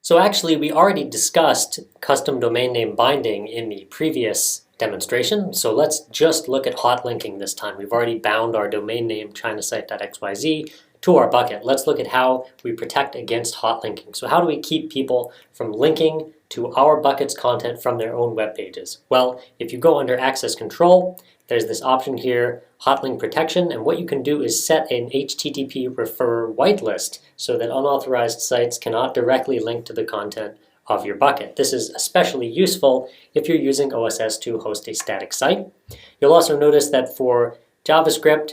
So actually, we already discussed custom domain name binding in the previous demonstration. So let's just look at hot linking this time. We've already bound our domain name chinasite.xyz to our bucket. Let's look at how we protect against hot linking. So how do we keep people from linking to our bucket's content from their own web pages? Well, if you go under access control, there's this option here, hot link protection, and what you can do is set an HTTP refer whitelist so that unauthorized sites cannot directly link to the content of your bucket. This is especially useful if you're using OSS to host a static site. You'll also notice that for JavaScript,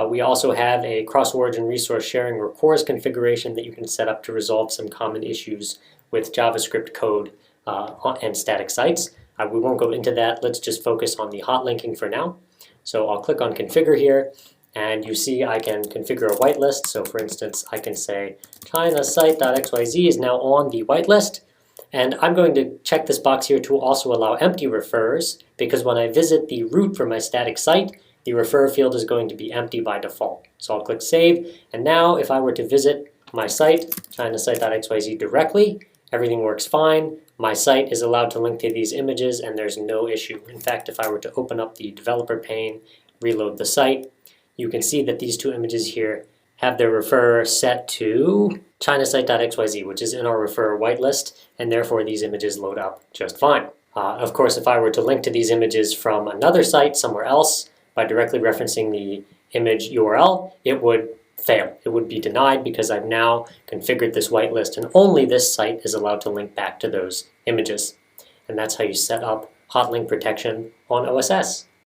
we also have a cross-origin resource sharing or CORS configuration that you can set up to resolve some common issues with JavaScript code and static sites. We won't go into that. Let's just focus on the hot linking for now. So I'll click on configure here, and you see I can configure a whitelist. So for instance, I can say chinasite.xyz is now on the whitelist. And I'm going to check this box here to also allow empty refers, because when I visit the root for my static site, the refer field is going to be empty by default. So I'll click save, and now if I were to visit my site, chinasite.xyz directly, everything works fine. My site is allowed to link to these images and there's no issue. In fact, if I were to open up the developer pane, reload the site, you can see that these two images here have their refer set to chinasite.xyz, which is in our refer whitelist, and therefore these images load up just fine. Of course, if I were to link to these images from another site somewhere else by directly referencing the image URL, it would fail. It would be denied because I've now configured this whitelist and only this site is allowed to link back to those images. And that's how you set up hot link protection on OSS.